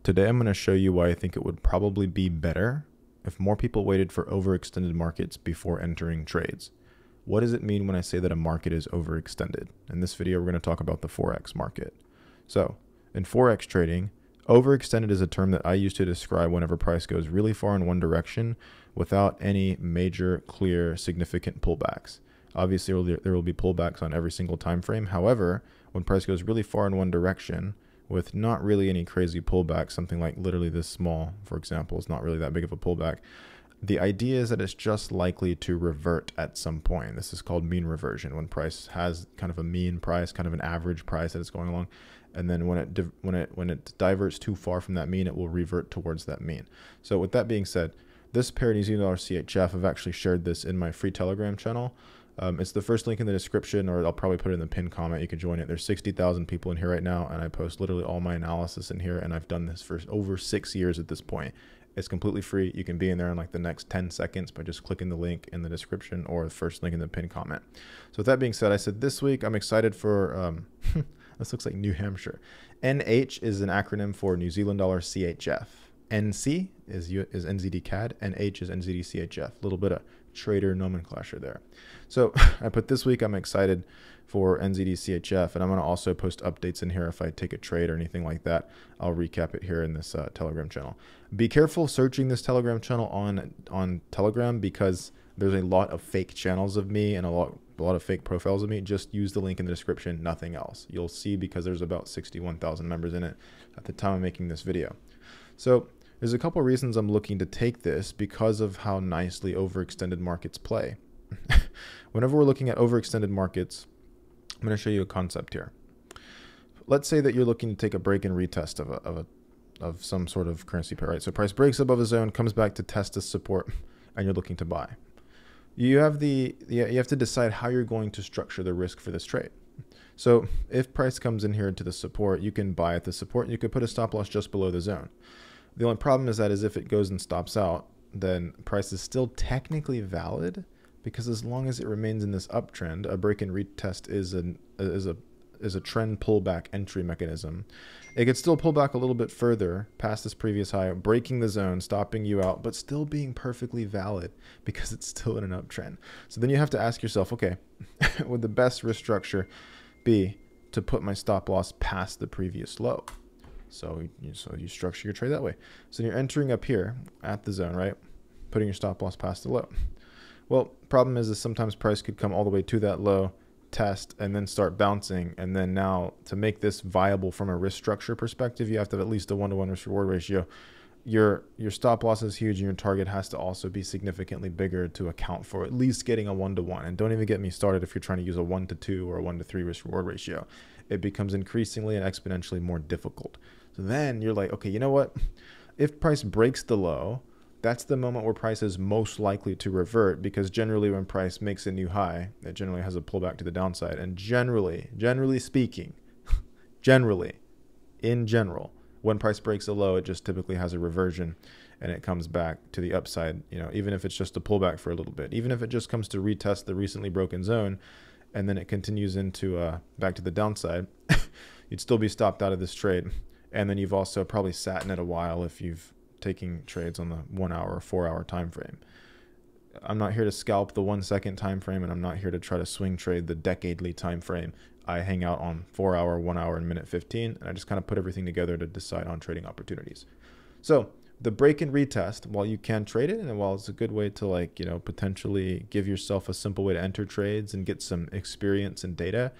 Today I'm going to show you why I think it would probably be better if more people waited for overextended markets before entering trades. What does it mean when I say that a market is overextended? In this video, we're going to talk about the Forex market. So, in Forex trading, overextended is a term that I use to describe whenever price goes really far in one direction without any major, clear, significant pullbacks. Obviously, there will be pullbacks on every single time frame. However, when price goes really far in one direction, with not really any crazy pullback, something like literally this small, for example, is not really that big of a pullback. The idea is that it's just likely to revert at some point. This is called mean reversion, when price has kind of a mean price, kind of an average price that it's going along, and then when it diverts too far from that mean, it will revert towards that mean. So with that being said, this pair New Zealand dollar CHF, I've actually shared this in my free Telegram channel. It's the first link in the description, or I'll probably put it in the pinned comment. You can join it. There's 60,000 people in here right now, and I post literally all my analysis in here, and I've done this for over 6 years at this point. It's completely free. You can be in there in like the next 10 seconds by just clicking the link in the description or the first link in the pinned comment. So with that being said, I said this week I'm excited for, this looks like New Hampshire. NH is an acronym for New Zealand dollar CHF. NC is NZD CAD, and H is NZD CHF. A little bit of trader nomenclature there. So I put this week I'm excited for NZD CHF, and I'm going to also post updates in here if I take a trade or anything like that. I'll recap it here in this Telegram channel. Be careful searching this Telegram channel on Telegram, because there's a lot of fake channels of me and a lot of fake profiles of me. Just use the link in the description, nothing else. You'll see, because there's about 61,000 members in it at the time of making this video. So there's a couple of reasons I'm looking to take this, because of how nicely overextended markets play. Whenever we're looking at overextended markets, I'm going to show you a concept here. Let's say that you're looking to take a break and retest of some sort of currency pair, right? So price breaks above a zone, comes back to test this support, and you're looking to buy. You have to decide how you're going to structure the risk for this trade. So if price comes in here into the support, you can buy at the support, and you could put a stop loss just below the zone. The only problem is that if it goes and stops out, then price is still technically valid, because as long as it remains in this uptrend, a break and retest is a trend pullback entry mechanism. It could still pull back a little bit further past this previous high, breaking the zone, stopping you out, but still being perfectly valid because it's still in an uptrend. So then you have to ask yourself, okay, would the best risk structure be to put my stop loss past the previous low? So you structure your trade that way. So you're entering up here at the zone, right? Putting your stop loss past the low. Well, problem is sometimes price could come all the way to that low, test, and then start bouncing. And then now, to make this viable from a risk structure perspective, you have to have at least a 1-to-1 risk reward ratio. Your stop loss is huge, and your target has to also be significantly bigger to account for at least getting a 1-to-1. And don't even get me started if you're trying to use a 1-to-2 or a 1-to-3 risk reward ratio. It becomes increasingly and exponentially more difficult. So then you're like, okay, you know what? If price breaks the low, that's the moment where price is most likely to revert, because generally when price makes a new high, it generally has a pullback to the downside. And generally speaking, in general, when price breaks a low, it just typically has a reversion and it comes back to the upside, even if it's just a pullback for a little bit, even if it just comes to retest the recently broken zone, and then it continues into back to the downside, you'd still be stopped out of this trade. And then you've also probably sat in it a while if you've taking trades on the 1 hour or 4 hour time frame. I'm not here to scalp the 1 second time frame, and I'm not here to try to swing trade the decadely time frame. I hang out on 4 hour, 1 hour, and minute 15, and I just kind of put everything together to decide on trading opportunities. So the break and retest, while you can trade it, and while it's a good way to potentially give yourself a simple way to enter trades and get some experience and data,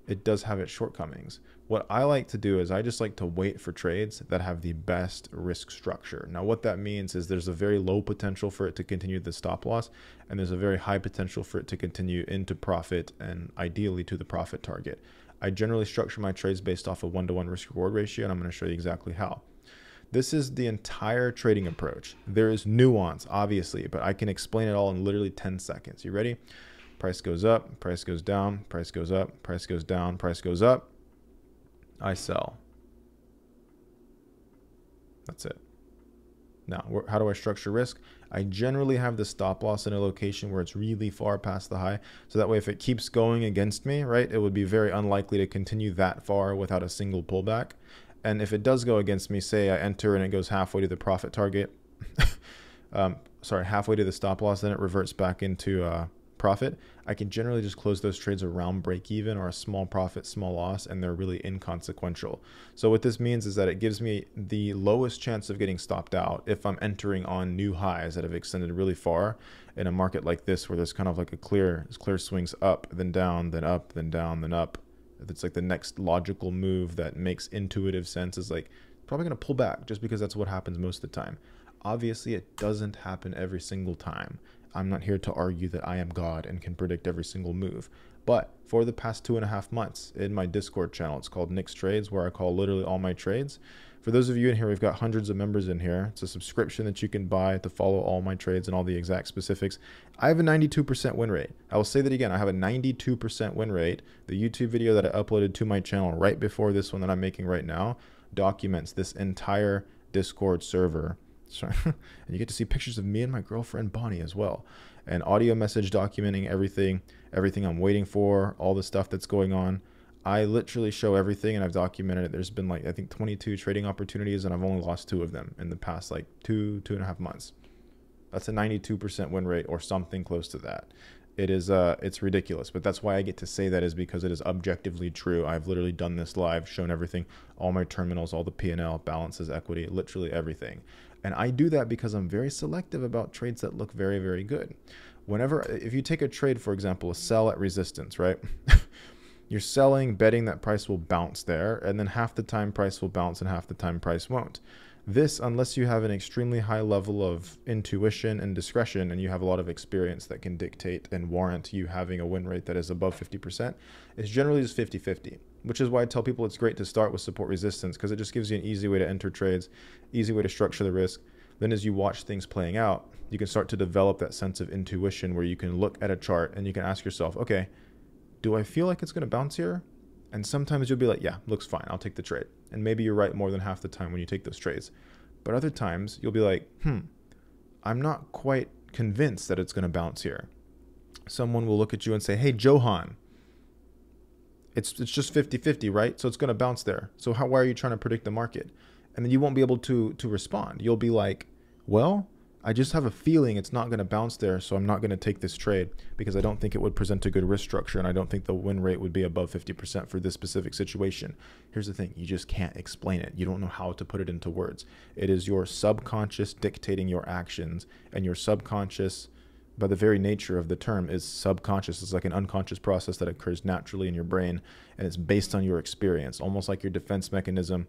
it does have its shortcomings. What I like to do is I just like to wait for trades that have the best risk structure. Now, what that means is there's a very low potential for it to continue the stop loss, and there's a very high potential for it to continue into profit, and ideally to the profit target. I generally structure my trades based off a 1-to-1 risk reward ratio, and I'm going to show you exactly how. This is the entire trading approach. There is nuance, obviously, but I can explain it all in literally 10 seconds. You ready? Price goes up, price goes down, price goes up, price goes down, price goes up. I sell. That's it. Now, how do I structure risk? I generally have the stop loss in a location where it's really far past the high. So that way, if it keeps going against me, right, it would be very unlikely to continue that far without a single pullback. And if it does go against me, say I enter and it goes halfway to the profit target, halfway to the stop loss, then it reverts back into profit, I can generally just close those trades around break even or a small profit, small loss, and they're really inconsequential. So what this means is that it gives me the lowest chance of getting stopped out if I'm entering on new highs that have extended really far in a market like this, where there's kind of like a clear swings up, then down, then up, then down, then up. It's like the next logical move that makes intuitive sense is like probably going to pull back, just because that's what happens most of the time. Obviously, it doesn't happen every single time. I'm not here to argue that I am God and can predict every single move. But for the past 2.5 months in my Discord channel, it's called Nick's Trades, where I call literally all my trades. For those of you in here, we've got hundreds of members in here. It's a subscription that you can buy to follow all my trades and all the exact specifics. I have a 92% win rate. I will say that again. I have a 92% win rate. The YouTube video that I uploaded to my channel right before this one that I'm making right now documents this entire Discord server. Sorry. And you get to see pictures of me and my girlfriend Bonnie as well, and audio message documenting everything I'm waiting for, all the stuff that's going on. I literally show everything, and I've documented it. There's been like, I think 22 trading opportunities, and I've only lost 2 of them in the past like 2.5 months. That's a 92% win rate or something close to that. It is it's ridiculous, but that's why I get to say that, is because it is objectively true. I've literally done this live, shown everything, all my terminals, all the P&L, balances, equity, literally everything. And I do that because I'm very selective about trades that look very, very good. If you take a trade, for example, a sell at resistance, right? You're selling, betting that price will bounce there, and then half the time price will bounce and half the time price won't. This, unless you have an extremely high level of intuition and discretion, and you have a lot of experience that can dictate and warrant you having a win rate that is above 50%, it's generally just 50-50, which is why I tell people it's great to start with support resistance, because it just gives you an easy way to enter trades, easy way to structure the risk. Then as you watch things playing out, you can start to develop that sense of intuition where you can look at a chart and you can ask yourself, okay, do I feel like it's going to bounce here? And sometimes you'll be like, yeah, looks fine, I'll take the trade. And maybe you're right more than half the time when you take those trades. But other times you'll be like, I'm not quite convinced that it's going to bounce here. Someone will look at you and say, hey, Johan, it's just 50-50, right? So it's going to bounce there. So why are you trying to predict the market? And then you won't be able to respond. You'll be like, well, I just have a feeling it's not going to bounce there, so I'm not going to take this trade because I don't think it would present a good risk structure, and I don't think the win rate would be above 50% for this specific situation. Here's the thing. You just can't explain it. You don't know how to put it into words. It is your subconscious dictating your actions, and your subconscious, by the very nature of the term, is subconscious. It's like an unconscious process that occurs naturally in your brain, and it's based on your experience, almost like your defense mechanism.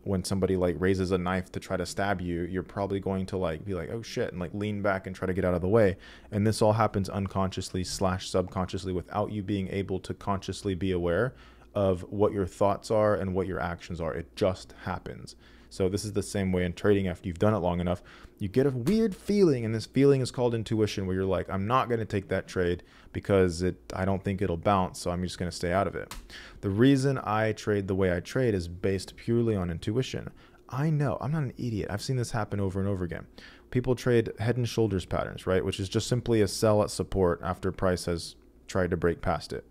When somebody like raises a knife to try to stab you, you're probably going to like be like, oh shit, and like lean back and try to get out of the way. And this all happens unconsciously / subconsciously without you being able to consciously be aware of what your thoughts are and what your actions are. It just happens. So this is the same way in trading. After you've done it long enough, you get a weird feeling, and this feeling is called intuition, where you're like, I'm not going to take that trade because I don't think it'll bounce, so I'm just going to stay out of it. The reason I trade the way I trade is based purely on intuition. I know, I'm not an idiot. I've seen this happen over and over again. People trade head and shoulders patterns, right? Which is just simply a sell at support after price has tried to break past it.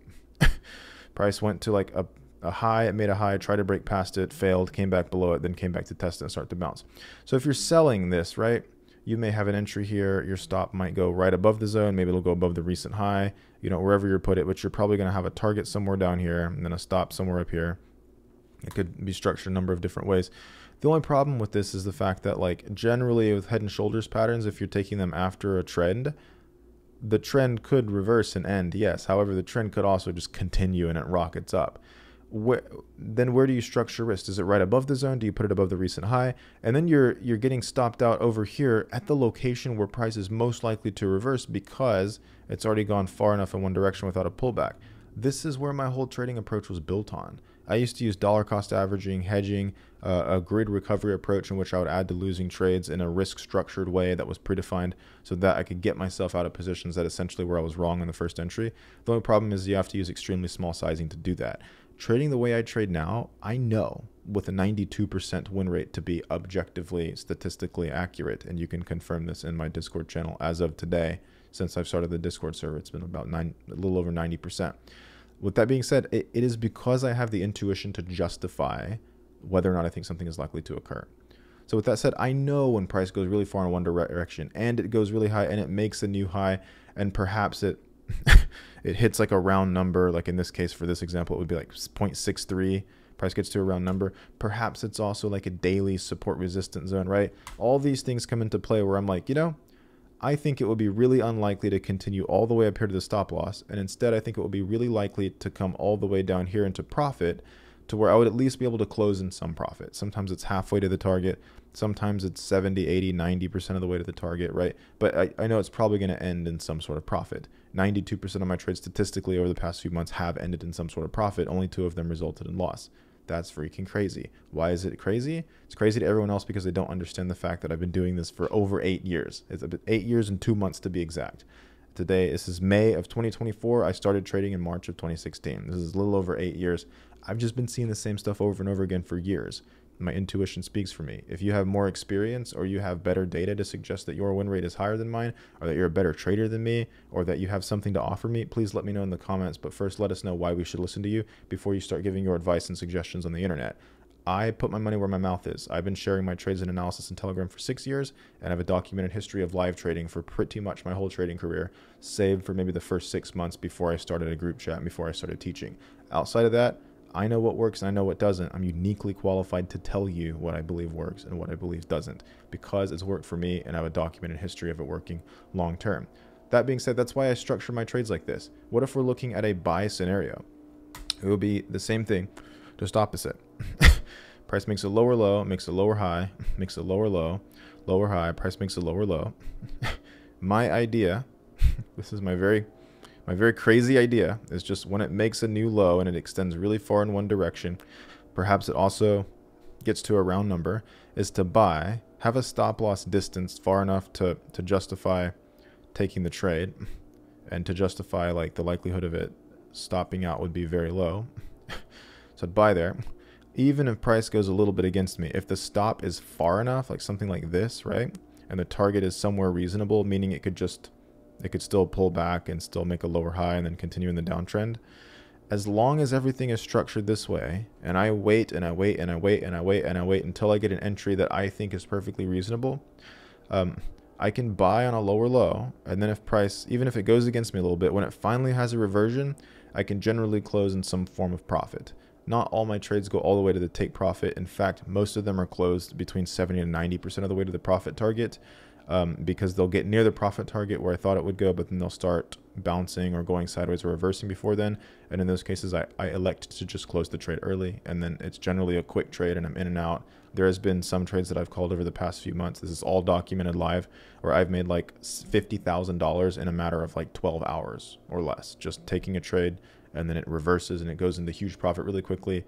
Price went to like a high, it made a high, tried to break past it, failed, came back below it, then came back to test it and start to bounce. So if you're selling this, right, you may have an entry here. Your stop might go right above the zone. Maybe it'll go above the recent high, wherever you put it, but you're probably going to have a target somewhere down here and then a stop somewhere up here. It could be structured a number of different ways. The only problem with this is the fact that, like, generally with head and shoulders patterns, if you're taking them after a trend, the trend could reverse and end, yes. However, the trend could also just continue and it rockets up. Then where do you structure risk? Is it right above the zone? Do you put it above the recent high? And then you're getting stopped out over here at the location where price is most likely to reverse because it's already gone far enough in one direction without a pullback. This is where my whole trading approach was built on. I used to use dollar cost averaging, hedging, a grid recovery approach in which I would add to losing trades in a risk structured way that was predefined so that I could get myself out of positions that essentially where I was wrong in the first entry. The only problem is you have to use extremely small sizing to do that. Trading the way I trade now, I know with a 92% win rate to be objectively, statistically accurate, and you can confirm this in my Discord channel as of today. Since I've started the Discord server, it's been about a little over 90%. With that being said, it is because I have the intuition to justify whether or not I think something is likely to occur. So with that said, I know when price goes really far in one direction and it goes really high and it makes a new high, and perhaps it it hits like a round number, like in this case, for this example, it would be like 0.63. Price gets to a round number. Perhaps it's also like a daily support resistance zone, right? All these things come into play where I'm like, I think it would be really unlikely to continue all the way up here to the stop loss. And instead, I think it would be really likely to come all the way down here into profit, to where I would at least be able to close in some profit. Sometimes it's halfway to the target. Sometimes it's 70, 80, 90% of the way to the target, right? But I know it's probably going to end in some sort of profit. 92% of my trades statistically over the past few months have ended in some sort of profit. Only 2 of them resulted in loss. That's freaking crazy. Why is it crazy? It's crazy to everyone else because they don't understand the fact that I've been doing this for over 8 years. It's 8 years and 2 months to be exact. This is May of 2024. I started trading in March of 2016. This is a little over 8 years. I've just been seeing the same stuff over and over again for years. My intuition speaks for me. If you have more experience or you have better data to suggest that your win rate is higher than mine, or that you're a better trader than me, or that you have something to offer me, please let me know in the comments. But first, let us know why we should listen to you before you start giving your advice and suggestions on the internet. I put my money where my mouth is. I've been sharing my trades and analysis in Telegram for 6 years, and I have a documented history of live trading for pretty much my whole trading career, save for maybe the first 6 months before I started a group chat and before I started teaching. Outside of that, I know what works and I know what doesn't. I'm uniquely qualified to tell you what I believe works and what I believe doesn't, because it's worked for me and I have a documented history of it working long term. That being said, that's why I structure my trades like this. What if we're looking at a buy scenario? It will be the same thing, just opposite. Price makes a lower low, makes a lower high, makes a lower low, lower high, price makes a lower low. My idea, this is my very crazy idea, is just when it makes a new low and it extends really far in one direction, perhaps it also gets to a round number, is to buy, have a stop loss distance far enough to justify taking the trade, and to justify like the likelihood of it stopping out would be very low. So I'd buy there. Even if price goes a little bit against me, if the stop is far enough, like something like this, right, and the target is somewhere reasonable, meaning it could still pull back and still make a lower high and then continue in the downtrend. As long as everything is structured this way, and I wait and I wait and I wait and I wait and I wait until I get an entry that I think is perfectly reasonable, I can buy on a lower low, and then if price, even if it goes against me a little bit, when it finally has a reversion, I can generally close in some form of profit. Not all my trades go all the way to the take profit. In fact, most of them are closed between 70 and 90% of the way to the profit target. Because they'll get near the profit target where I thought it would go, but then they'll start bouncing or going sideways or reversing before then. And in those cases, I elect to just close the trade early, and then it's generally a quick trade and I'm in and out. There has been some trades that I've called over the past few months. This is all documented live, where I've made like $50,000 in a matter of like 12 hours or less, just taking a trade, and then it reverses and it goes into huge profit really quickly,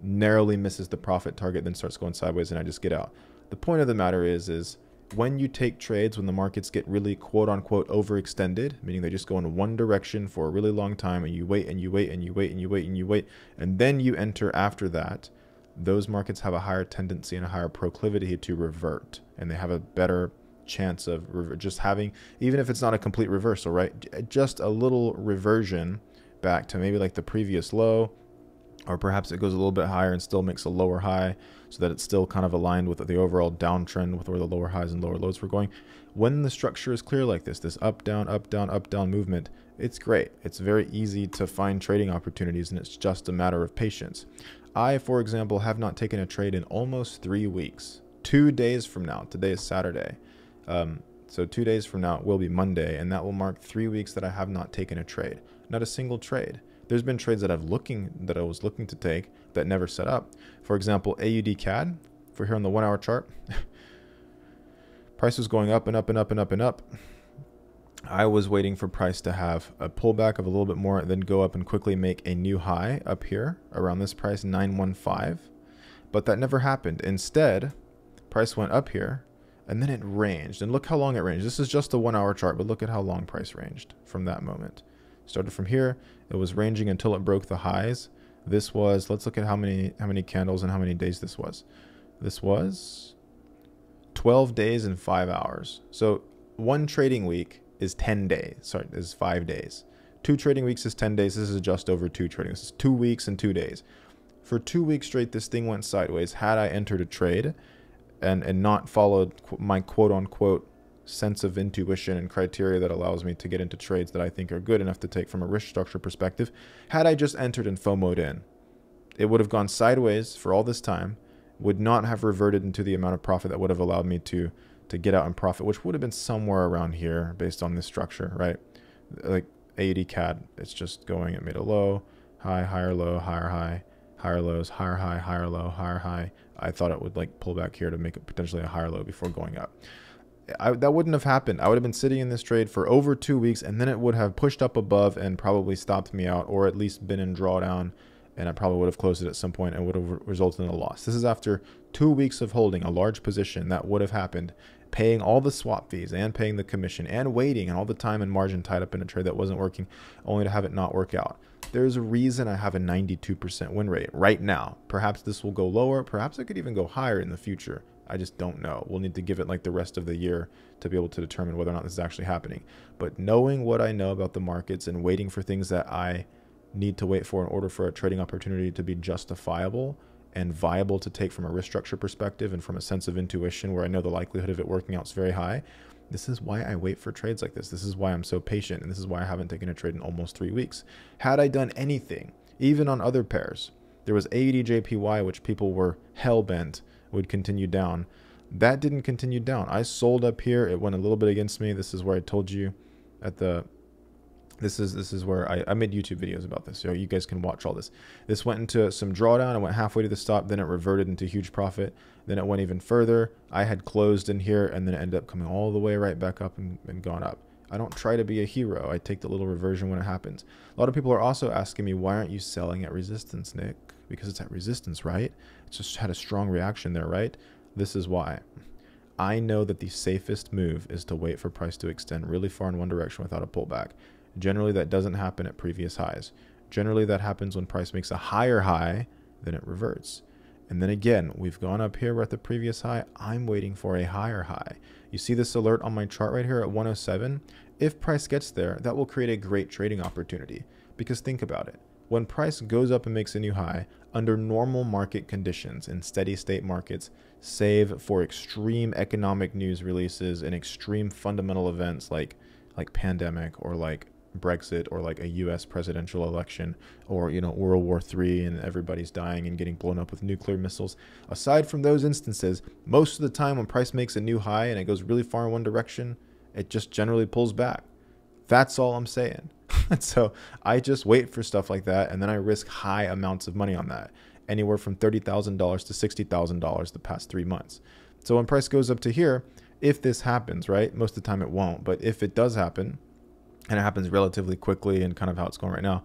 narrowly misses the profit target, then starts going sideways, and I just get out. The point of the matter is when you take trades, when the markets get really quote unquote overextended, meaning they just go in one direction for a really long time, and you wait and you wait and you wait and you wait and you wait, and then you enter after that, those markets have a higher tendency and a higher proclivity to revert, and they have a better chance of just having, even if it's not a complete reversal, right, just a little reversion back to maybe like the previous low, or perhaps it goes a little bit higher and still makes a lower high, so that it's still kind of aligned with the overall downtrend with where the lower highs and lower lows were going. When the structure is clear like this up, down, up, down, up, down movement, it's great. It's very easy to find trading opportunities, and it's just a matter of patience. I, for example, have not taken a trade in almost 3 weeks. 2 days from now, today is Saturday. So 2 days from now it will be Monday, and that will mark 3 weeks that I have not taken a trade. Not a single trade. There's been trades that I was looking to take that never set up. For example, AUD CAD, if we're here on the 1 hour chart, price was going up and up and up and up and up. I was waiting for price to have a pullback of a little bit more, and then go up and quickly make a new high up here around this price, 915. But that never happened. Instead, price went up here, and then it ranged. And look how long it ranged. This is just a 1 hour chart, but look at how long price ranged from that moment. Started from here, it was ranging until it broke the highs. This was, let's look at how many candles and how many days this was. This was 12 days and 5 hours. So one trading week is 10 days. Sorry, is 5 days. 2 trading weeks is 10 days. This is just over 2 trading. This is 2 weeks and 2 days. For 2 weeks straight, this thing went sideways. Had I entered a trade and not followed my quote unquote sense of intuition and criteria that allows me to get into trades that I think are good enough to take from a risk structure perspective, had I just entered and FOMO'd in, it would have gone sideways for all this time, would not have reverted into the amount of profit that would have allowed me to get out and profit, which would have been somewhere around here based on this structure, right? Like 80 CAD, it's just going, it made a low, high, higher low, higher lows, higher high, higher low, higher high. I thought it would like pull back here to make it potentially a higher low before going up. That wouldn't have happened. I would have been sitting in this trade for over 2 weeks, and then it would have pushed up above and probably stopped me out, or at least been in drawdown, and I probably would have closed it at some point and would have resulted in a loss. This is after 2 weeks of holding a large position that would have happened, paying all the swap fees and paying the commission and waiting and all the time and margin tied up in a trade that wasn't working, only to have it not work out. There's a reason I have a 92% win rate right now. Perhaps this will go lower. Perhaps it could even go higher in the future. I just don't know. We'll need to give it like the rest of the year to be able to determine whether or not this is actually happening. But knowing what I know about the markets and waiting for things that I need to wait for in order for a trading opportunity to be justifiable and viable to take from a risk structure perspective and from a sense of intuition where I know the likelihood of it working out is very high, this is why I wait for trades like this. This is why I'm so patient, and this is why I haven't taken a trade in almost 3 weeks. Had I done anything, even on other pairs, there was AED JPY, which people were hell-bent would continue down. That didn't continue down. I sold up here. It went a little bit against me. This is where I told you at the... This is where I made YouTube videos about this, so you guys can watch all this. This went into some drawdown. It went halfway to the stop. Then it reverted into huge profit. Then it went even further. I had closed in here, and then it ended up coming all the way right back up and gone up. I don't try to be a hero. I take the little reversion when it happens. A lot of people are also asking me, why aren't you selling at resistance, Nick? Because it's at resistance, right? It's just had a strong reaction there, right? This is why. I know that the safest move is to wait for price to extend really far in one direction without a pullback. Generally, that doesn't happen at previous highs. Generally, that happens when price makes a higher high, then it reverts. And then again, we've gone up here, we're at the previous high. I'm waiting for a higher high. You see this alert on my chart right here at 107? If price gets there, that will create a great trading opportunity. Because think about it. When price goes up and makes a new high, under normal market conditions in steady state markets, save for extreme economic news releases and extreme fundamental events like pandemic or like Brexit or like a US presidential election or, you know, World War III and everybody's dying and getting blown up with nuclear missiles. Aside from those instances, most of the time when price makes a new high and it goes really far in one direction, it just generally pulls back. That's all I'm saying. So I just wait for stuff like that, and then I risk high amounts of money on that, anywhere from $30,000 to $60,000 the past 3 months. So when price goes up to here, if this happens, right, most of the time it won't, but if it does happen, and it happens relatively quickly and kind of how it's going right now,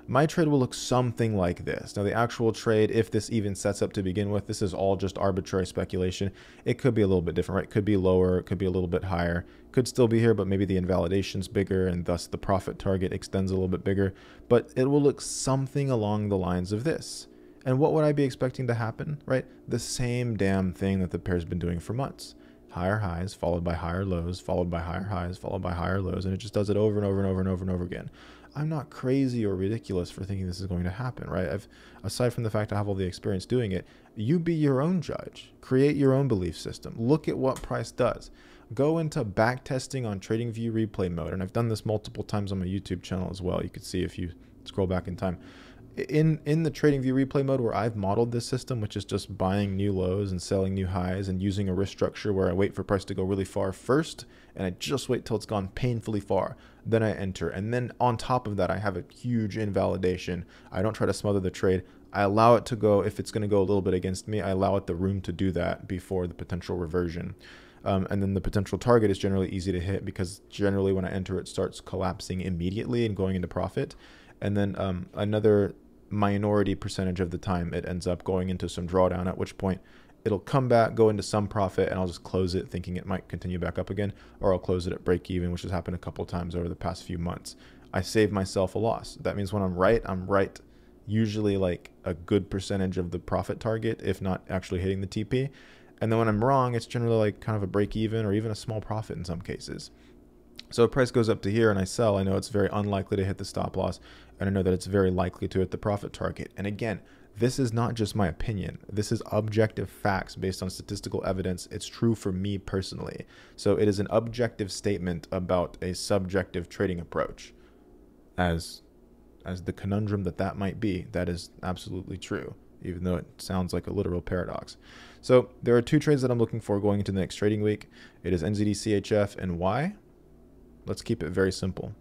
my trade will look something like this. Now, the actual trade, if this even sets up to begin with, this is all just arbitrary speculation. It could be a little bit different, right? It could be lower, it could be a little bit higher, could still be here, but maybe the invalidation's bigger and thus the profit target extends a little bit bigger. But it will look something along the lines of this. And what would I be expecting to happen, right? The same damn thing that the pair's been doing for months. Higher highs followed by higher lows, followed by higher highs, followed by higher lows, and it just does it over and over and over and over and over again. I'm not crazy or ridiculous for thinking this is going to happen, right? Aside from the fact I have all the experience doing it, you be your own judge. Create your own belief system. Look at what price does. Go into back testing on TradingView replay mode, and I've done this multiple times on my YouTube channel as well. You could see if you scroll back in time. In the TradingView replay mode where I've modeled this system, which is just buying new lows and selling new highs and using a risk structure where I wait for price to go really far first and I just wait till it's gone painfully far, then I enter. And then on top of that, I have a huge invalidation. I don't try to smother the trade. I allow it to go, if it's going to go a little bit against me, I allow it the room to do that before the potential reversion. And then the potential target is generally easy to hit because generally when I enter, it starts collapsing immediately and going into profit. And then another minority percentage of the time it ends up going into some drawdown, at which point it'll come back, go into some profit, and I'll just close it thinking it might continue back up again, or I'll close it at break even, which has happened a couple of times over the past few months. I save myself a loss. That means when I'm right usually like a good percentage of the profit target, if not actually hitting the TP. And then when I'm wrong, it's generally like kind of a break even or even a small profit in some cases. So if price goes up to here and I sell, I know it's very unlikely to hit the stop loss, and I know that it's very likely to hit the profit target. And again, This is not just my opinion. This is objective facts based on statistical evidence. It's true for me personally. So it is an objective statement about a subjective trading approach. As the conundrum that might be, that is absolutely true, even though it sounds like a literal paradox. So there are two trades that I'm looking for going into the next trading week. It is NZD CHF and why. Let's keep it very simple.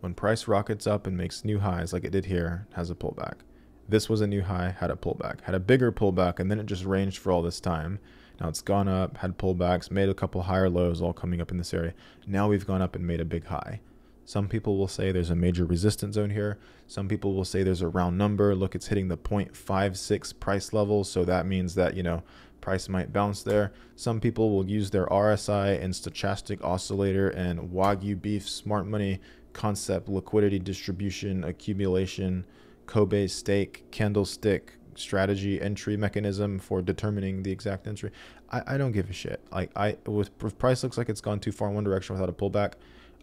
When price rockets up and makes new highs like it did here, has a pullback. This was a new high, had a pullback, had a bigger pullback, and then it just ranged for all this time. Now it's gone up, had pullbacks, made a couple higher lows all coming up in this area. Now we've gone up and made a big high. Some people will say there's a major resistance zone here. Some people will say there's a round number. Look, it's hitting the 0.56 price level. So that means that, you know, price might bounce there. Some people will use their RSI and stochastic oscillator and Wagyu beef smart money concept, liquidity distribution, accumulation, Kobe stake, candlestick strategy, entry mechanism for determining the exact entry. I don't give a shit. Like if price looks like it's gone too far in one direction without a pullback,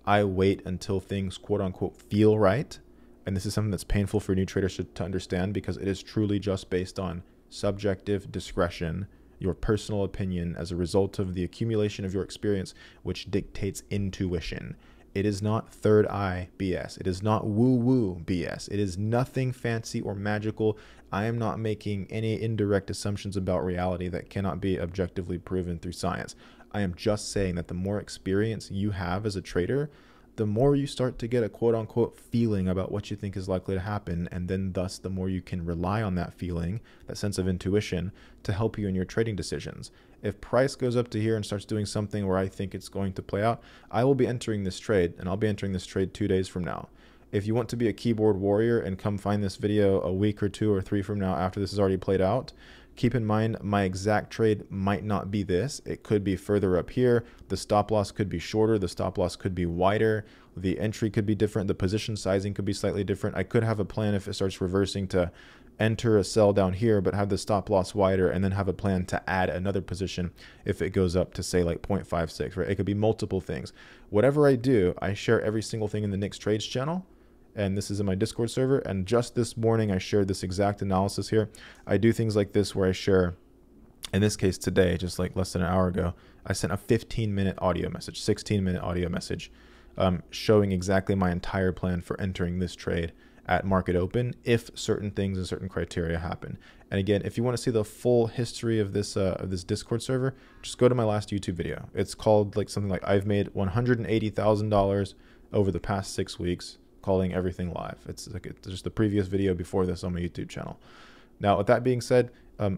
I wait until things quote unquote feel right. And this is something that's painful for new traders to understand, because it is truly just based on subjective discretion, your personal opinion as a result of the accumulation of your experience, which dictates intuition. It is not third eye BS. It is not woo-woo BS. It is nothing fancy or magical. I am not making any indirect assumptions about reality that cannot be objectively proven through science. I am just saying that the more experience you have as a trader, the more you start to get a quote-unquote feeling about what you think is likely to happen, and then thus the more you can rely on that feeling, that sense of intuition, to help you in your trading decisions. If price goes up to here and starts doing something where I think it's going to play out, I will be entering this trade, and I'll be entering this trade 2 days from now. If you want to be a keyboard warrior and come find this video a week or 2 or 3 from now after this has already played out, keep in mind my exact trade might not be this. It could be further up here. The stop loss could be shorter. The stop loss could be wider. The entry could be different. The position sizing could be slightly different. I could have a plan if it starts reversing to enter a sell down here, but have the stop loss wider, and then have a plan to add another position if it goes up to say like 0.56, right? It could be multiple things. Whatever I do, I share every single thing in the Nick's Trades channel. And this is in my Discord server. And just this morning, I shared this exact analysis here. I do things like this where I share, in this case today, just like less than an hour ago, I sent a 15-minute audio message, 16-minute audio message, showing exactly my entire plan for entering this trade at market open if certain things and certain criteria happen. And again, if you want to see the full history of this Discord server, just go to my last YouTube video. It's called like something like I've made $180,000 over the past 6 weeks. Calling everything live. It's just the previous video before this on my YouTube channel. Now, with that being said,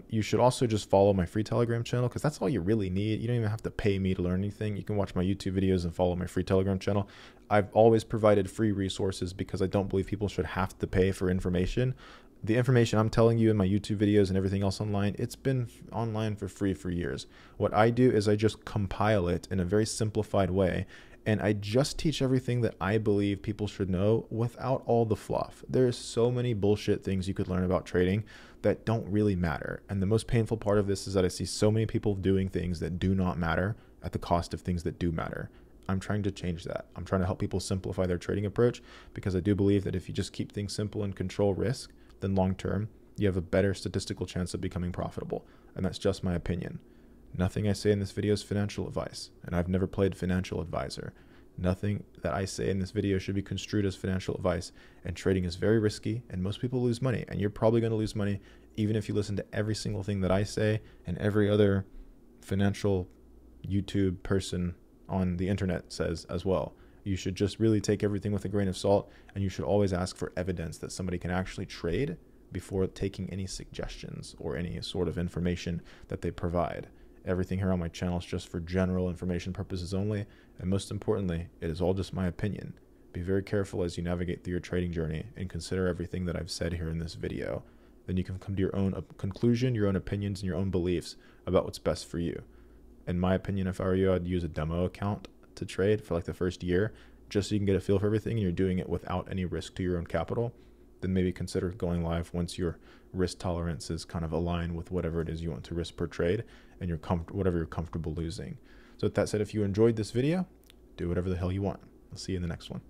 you should also just follow my free Telegram channel, because that's all you really need. You don't even have to pay me to learn anything. You can watch my YouTube videos and follow my free Telegram channel. I've always provided free resources because I don't believe people should have to pay for information. The information I'm telling you in my YouTube videos and everything else online, it's been online for free for years. What I do is I just compile it in a very simplified way, and I just teach everything that I believe people should know without all the fluff. There's so many bullshit things you could learn about trading that don't really matter. And the most painful part of this is that I see so many people doing things that do not matter at the cost of things that do matter. I'm trying to change that. I'm trying to help people simplify their trading approach, because I do believe that if you just keep things simple and control risk, then long term, you have a better statistical chance of becoming profitable. And that's just my opinion. Nothing I say in this video is financial advice, and I've never played financial advisor. Nothing that I say in this video should be construed as financial advice, and trading is very risky, and most people lose money, and you're probably going to lose money even if you listen to every single thing that I say and every other financial YouTube person on the internet says as well. You should just really take everything with a grain of salt, and you should always ask for evidence that somebody can actually trade before taking any suggestions or any sort of information that they provide. Everything here on my channel is just for general information purposes only, and most importantly, it is all just my opinion. Be very careful as you navigate through your trading journey and consider everything that I've said here in this video. Then you can come to your own conclusion, your own opinions, and your own beliefs about what's best for you. In my opinion, if I were you, I'd use a demo account to trade for like the first year, just so you can get a feel for everything, and you're doing it without any risk to your own capital. Then maybe consider going live once your risk tolerance is kind of aligned with whatever it is you want to risk per trade, and whatever you're comfortable losing. So with that said, if you enjoyed this video, do whatever the hell you want. I'll see you in the next one.